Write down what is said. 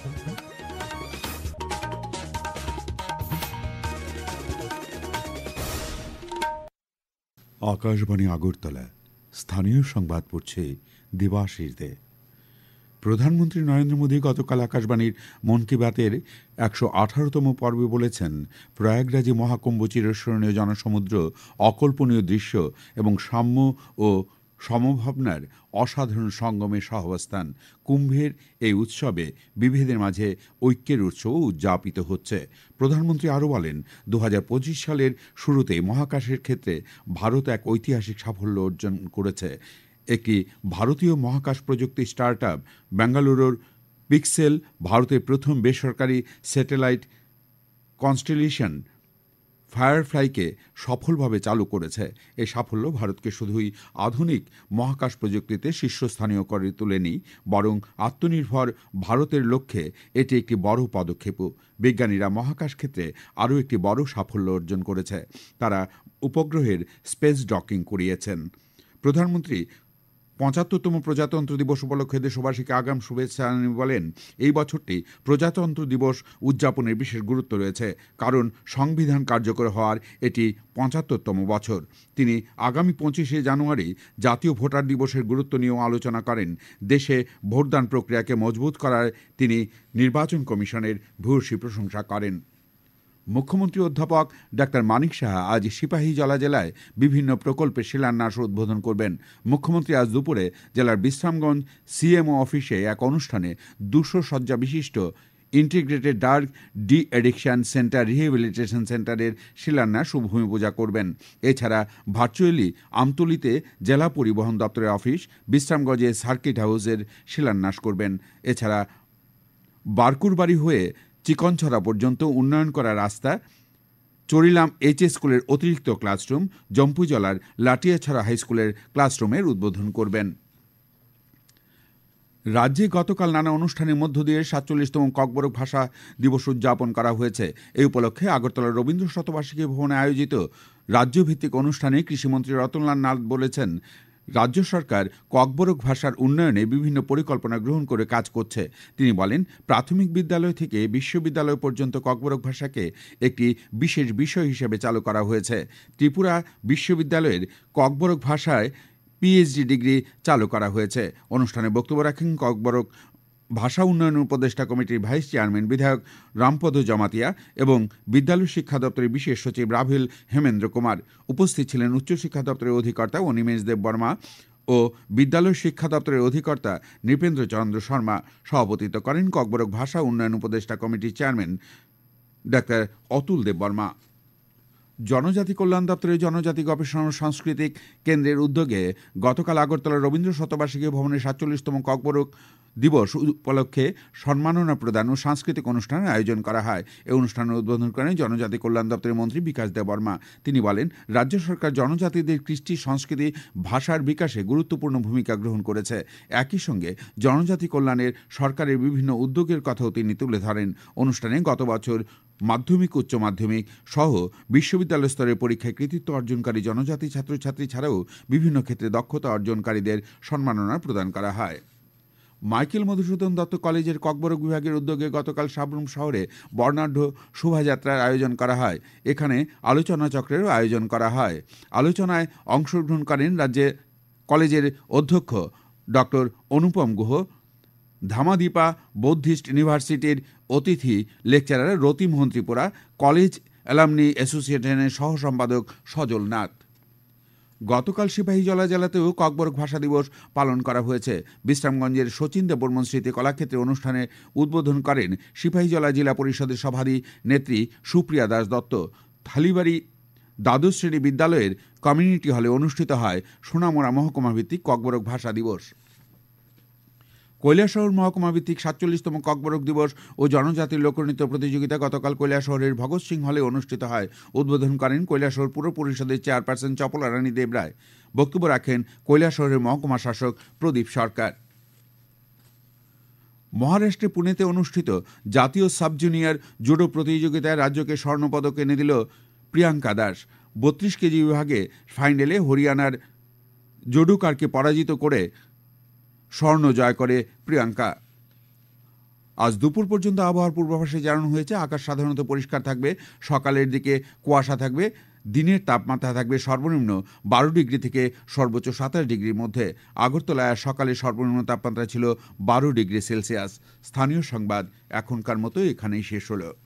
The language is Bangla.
আকাশবাণী আগরতলা, স্থানীয় সংবাদ পড়ছে দেবাশিস দে। প্রধানমন্ত্রী নরেন্দ্র মোদী গতকাল আকাশবাণীর মন কি বাতের ১১৮তম পর্বে বলেছেন, প্রয়াগরাজে মহাকুম্ভ চিরস্মরণীয় জনসমুদ্র, অকল্পনীয় দৃশ্য এবং সাম্য ও সমভাবনার অসাধারণ সঙ্গমের সহাবস্থান। কুম্ভের এই উৎসবে বিভেদের মাঝে ঐক্যের উৎসব উদযাপিত হচ্ছে। প্রধানমন্ত্রী আরও বলেন, ২০২৫ সালের শুরুতে মহাকাশের ক্ষেত্রে ভারত এক ঐতিহাসিক সাফল্য অর্জন করেছে। একটি ভারতীয় মহাকাশ প্রযুক্তি স্টার্টআপ বেঙ্গালুরুর পিক্সেল ভারতের প্রথম বেসরকারি স্যাটেলাইট কনস্টেলেশন ফায়ারফ্লাইকে সফলভাবে চালু করেছে। এই সাফল্য ভারতকে শুধুই আধুনিক মহাকাশ প্রযুক্তিতে শীর্ষস্থানীয় করে তোলেনি, বরং আত্মনির্ভর ভারতের লক্ষ্যে এটি একটি বড় পদক্ষেপও। বিজ্ঞানীরা মহাকাশ ক্ষেত্রে আরও একটি বড় সাফল্য অর্জন করেছে। তারা উপগ্রহের স্পেস ডকিং করিয়েছেন। প্রধানমন্ত্রী ৭৫তম প্রজাতন্ত্র দিবস উপলক্ষে দেশবাসীকে আগাম শুভেচ্ছা জানিয়ে বলেন, এই বছরটি প্রজাতন্ত্র দিবস উদযাপনের বিশেষ গুরুত্ব রয়েছে, কারণ সংবিধান কার্যকর হওয়ার এটি ৭৫তম বছর। তিনি আগামী ২৫শে জানুয়ারি জাতীয় ভোটার দিবসের গুরুত্ব নিয়েও আলোচনা করেন। দেশে ভোটদান প্রক্রিয়াকে মজবুত করার তিনি নির্বাচন কমিশনের ভূয়সী প্রশংসা করেন। মুখ্যমন্ত্রী অধ্যাপক ডাক্তার মানিক সাহা আজ সিপাহীজলা জেলায় বিভিন্ন প্রকল্পের শিলান্যাস ও উদ্বোধন করবেন। মুখ্যমন্ত্রী আজ দুপুরে জেলার বিশ্রামগঞ্জ সিএমও অফিসে এক অনুষ্ঠানে ২০০ শয্যা বিশিষ্ট integrated drug D addiction centre rehabilitation সেন্টারের শিলান্যাস ও ভূমি পূজা করবেন। এছাড়া ভার্চুয়ালি আমতলীতে জেলা পরিবহন দপ্তরের অফিস, বিশ্রামগঞ্জে সার্কিট হাউসের শিলান্যাস করবেন। এছাড়া বারকুরবাড়ি হয়ে চিকনছড়া পর্যন্ত উন্নয়ন করা রাস্তা, চরিলাম এইচ স্কুলের অতিরিক্ত ক্লাসরুম, জম্পুজলার লাটিয়াছড়া হাইস্কুলের ক্লাসরুমের উদ্বোধন করবেন। রাজ্যে গতকাল নানা অনুষ্ঠানের মধ্য দিয়ে ৪৭তম ককবরক ভাষা দিবস উদযাপন করা হয়েছে। এই উপলক্ষে আগরতলার রবীন্দ্র শতবার্ষিকী ভবনে আয়োজিত রাজ্যভিত্তিক অনুষ্ঠানে কৃষিমন্ত্রী রতনলাল নাথ বলেছেন, রাজ্য সরকার ককবরক ভাষার উন্নয়নে বিভিন্ন পরিকল্পনা গ্রহণ করে কাজ করছে। তিনি বলেন, প্রাথমিক বিদ্যালয় থেকে বিশ্ববিদ্যালয় পর্যন্ত ককবরক ভাষাকে একটি বিশেষ বিষয় হিসেবে চালু করা হয়েছে। ত্রিপুরা বিশ্ববিদ্যালয়ের ককবরক ভাষায় পিএইচডি ডিগ্রি চালু করা হয়েছে। অনুষ্ঠানে বক্তব্য রাখেন ককবরক ভাষা উন্নয়ন উপদেষ্টা কমিটির ভাইস চেয়ারম্যান বিধায়ক রামপদ জমাতিয়া এবং বিদ্যালয় শিক্ষা দপ্তরের বিশেষ সচিব রাভিল হেমেন্দ্র কুমার। উপস্থিত ছিলেন উচ্চশিক্ষা দপ্তরের অধিকর্তা অনিমেষ দেব বর্মা ও বিদ্যালয় শিক্ষা দপ্তরের অধিকর্তা নৃপেন্দ্র চন্দ্র শর্মা। সভাপতিত্ব করেন ককবরক ভাষা উন্নয়ন উপদেষ্টা কমিটির চেয়ারম্যান ডাক্তার অতুল দেব বর্মা। জনজাতি কল্যাণ দপ্তরের জনজাতি গবেষণা ও সাংস্কৃতিক কেন্দ্রের উদ্যোগে গতকাল আগরতলা রবীন্দ্র শতবার্ষিকী ভবনে ৪৭তম ককবরক দিবস উপলক্ষে সম্মাননা প্রদান ও সাংস্কৃতিক অনুষ্ঠানের আয়োজন করা হয়। এই অনুষ্ঠানের উদ্বোধন করেন জনজাতি কল্যাণ দপ্তরের মন্ত্রী বিকাশ দেব বর্মা। তিনি বলেন, রাজ্য সরকার জনজাতিদের কৃষ্টি, সংস্কৃতি, ভাষার বিকাশে গুরুত্বপূর্ণ ভূমিকা গ্রহণ করেছে। একই সঙ্গে জনজাতি কল্যাণের সরকারের বিভিন্ন উদ্যোগের কথাও তিনি তুলে ধরেন। অনুষ্ঠানে গত বছর মাধ্যমিক, উচ্চ মাধ্যমিক সহ বিশ্ববিদ্যালয় স্তরের পরীক্ষায় কৃতিত্ব অর্জনকারী জনজাতি ছাত্রছাত্রী ছাড়াও বিভিন্ন ক্ষেত্রে দক্ষতা অর্জনকারীদের সম্মাননা প্রদান করা হয়। মাইকেল মধুসূদন দত্ত কলেজের ককবরক বিভাগের উদ্যোগে গতকাল সাবরুম শহরে বর্ণাঢ্য শোভাযাত্রার আয়োজন করা হয়। এখানে আলোচনা চক্রেরও আয়োজন করা হয়। আলোচনায় অংশগ্রহণ করেন রাজ্যে কলেজের অধ্যক্ষ ডক্টর অনুপম গুহ, ধামাদীপা বৌদ্ধিস্ট ইউনিভার্সিটির অতিথি lecturer Ratimohan Tripura, college alumni অ্যাসোসিয়েশনের সহ সম্পাদক সজল নাথ। গতকাল সিপাহীজলা জেলাতেও ককবরক ভাষা দিবস পালন করা হয়েছে। বিশ্রামগঞ্জের শচীন দেববর্মন স্মৃতি কলাক্ষেত্রে অনুষ্ঠানে উদ্বোধন করেন সিপাহীজলা জেলা পরিষদের সভাপতি নেত্রী সুপ্রিয়া দাস দত্ত। থালিবাড়ি দ্বাদশ শ্রেণী বিদ্যালয়ের কমিউনিটি হলে অনুষ্ঠিত হয় সোনামুড়া মহকুমা ভিত্তিক ককবরক ভাষা দিবস। কৈলাসহর মহকুমা ভিত্তিক ৪৭তম ককবরক দিবস ও জনজাতির লোকনৃত্য প্রতিযোগিতা গতকাল কৈলাসহরের ভগৎ সিং হলে অনুষ্ঠিত হয়। উদ্বোধন করেন কৈলাসহর পুর পরিষদের চেয়ারপারসন চপলা রানী দেবরায়। বক্তব্য রাখেন কৈলাসহরের মহকুমা শাসক প্রদীপ সরকার। মহারাষ্ট্রে পুনেতে অনুষ্ঠিত জাতীয় সাব জুনিয়র জুডো প্রতিযোগিতায় রাজ্যকে স্বর্ণপদক এনে দিল প্রিয়াঙ্কা দাস। ৩২ কেজি বিভাগে ফাইনালে হরিয়ানার জুডোকারকে পরাজিত করে স্বর্ণ জয় করে প্রিয়াঙ্কা। আজ দুপুর পর্যন্ত আবহাওয়ার পূর্বাভাসে জানানো হয়েছে আকাশ সাধারণত পরিষ্কার থাকবে, সকালের দিকে কুয়াশা থাকবে, দিনের তাপমাত্রা থাকবে সর্বনিম্ন 12 ডিগ্রি থেকে সর্বোচ্চ 27 ডিগ্রির মধ্যে। আগরতলায় সকালে সর্বনিম্ন তাপমাত্রা ছিল 12 ডিগ্রি সেলসিয়াস। স্থানীয় সংবাদ এখনকার মতো এখানেই শেষ হলো।